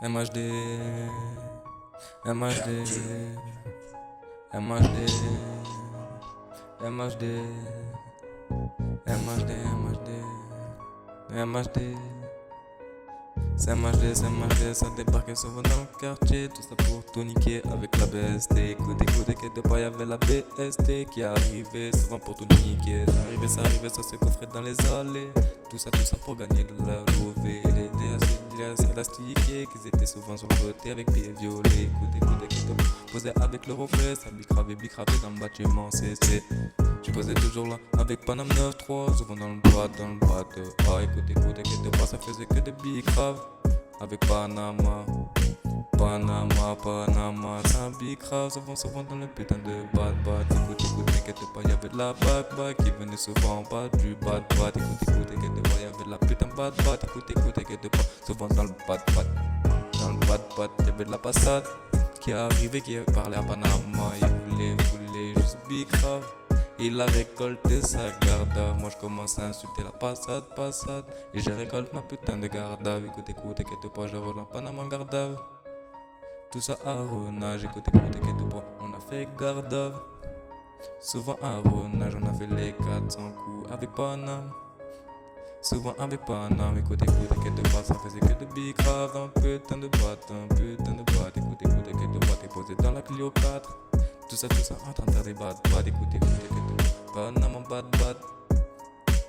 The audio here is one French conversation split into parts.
MHD, MHD, MHD, MHD, MHD, MHD, c'est MHD, ça débarquait souvent dans le quartier, tout ça pour tout niquer avec la BST. Écoute, que de pas y'avait la BST qui arrivait souvent pour tout niquer. Ça arrivait, ça se coffrait dans les allées. Tout ça pour gagner de la louver. Les assez élastiqués, qu'ils étaient souvent sur le côté avec pieds violets. Écoute, qui te posait avec le reflet, ça bicravait dans le bâtiment CC. Je posais toujours là avec Panam 9-3, souvent dans le boîte. Ah, écoute, que de pas, ça faisait que des bicraves. Avec Panama, c'est un bicrave, souvent dans le putain de bad. Écoute, t'inquiète pas, y'avait de la bad qui venait souvent en bas du bad. Écoute, t'inquiète pas, y'avait de la putain bad. Écoute, t'inquiète pas, souvent dans le bad. Dans le bad, y'avait de la passade qui arrivait, qui parlait à Panama. Il voulait juste bicrave. Il a récolté sa garde. Moi je commence à insulter la passade. Et je récolte ma putain de garde. Écoute, t'inquiète pas, je relance Panama en garde. Tout ça à Ronage. Écoute, t'inquiète pas, on a fait garde. Souvent à Ronage, on a fait les 400 coups avec Panam. Souvent avec Panam. Écoute, t'inquiète pas, ça faisait que de bicrave. Un putain de boîte. Écoute, t'inquiète pas, t'es posé dans la Clio 4. Tout ça en train de faire des bad. Écoute, Panam en bad.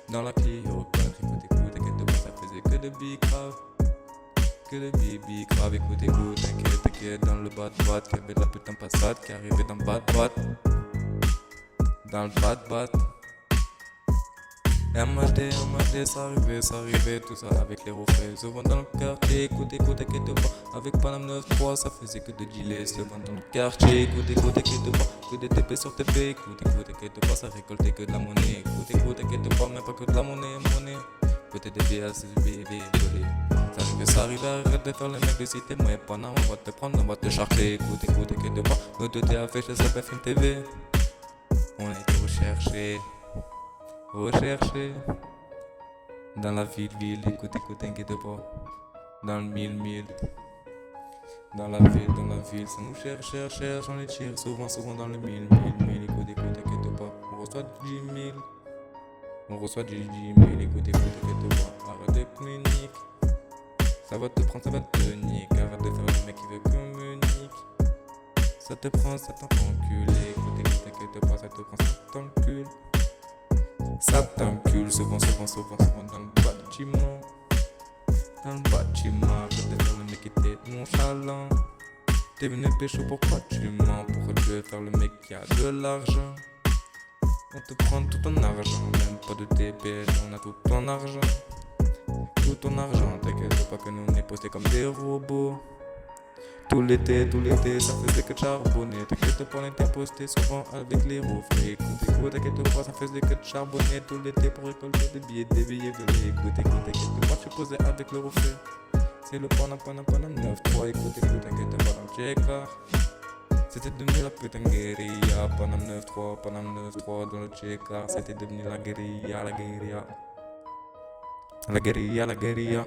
Dans la Clio 4. Écoute, t'inquiète pas, ça faisait que de bicrave. Que de bicrave. Écoute, t'inquiète, dans le bad. Qu'il y avait de la putain passade qui arrivait dans le bad. Dans le bad. MHD, ça arrivait, tout ça avec les refrains. Souvent dans le quartier, écoute, t'inquiète pas. Avec Panam 9-3, ça faisait que de dealer. Souvent dans le quartier, écoute, t'inquiète pas. Que des TP sur TP, écoute, t'inquiète pas. Ça récoltait que de la monnaie. Écoute, t'inquiète pas, même pas que de la monnaie. Peut-être des billets, ça arrivait, arrête de faire le mec de cité. Moi et Panam, on va te prendre, on va te charter. Écoute, t'inquiète pas. Nous deux t'es affiché sur BFM TV. On a été recherché dans la ville, écoute, t'inquiète pas. Dans le mille, dans la ville, ça nous cherche, on les tire souvent dans le mille, écoute, t'inquiète pas. On reçoit du 10 000, écoute, t'inquiète pas. Arrête de communiquer, ça va te prendre, ça va te niquer. Arrête de faire le mec qui veut communiquer. Ça te prend, ça t'enculé, écoute, t'inquiète pas, ça te prend, ça t'encule. Ça t'encule souvent dans le bâtiment. Arrête de faire le mec qui était nonchalant. T'es venu pécho, pourquoi tu mens? Pourquoi tu veux faire le mec qui a de l'argent? On te prend tout ton argent, même pas de TPS, on a tout ton argent. Tout ton argent, t'inquiète pas que nous on est postés comme des robots. Tout l'été, ça faisait que de charbonner. T'inquiète pas, on était posté souvent avec les refrains. Écoute, t'inquiète pas, ça faisait que de charbonner tout l'été pour récolter des billets violets. Écoute, t'inquiète pas, tu posais avec le refrain. C'est le Panam 9-3. Écoute, t'inquiète pas, dans le check-car. C'était devenu la putain guérilla. Panam 9-3 dans le check-car. C'était devenu la guérilla. La guérilla.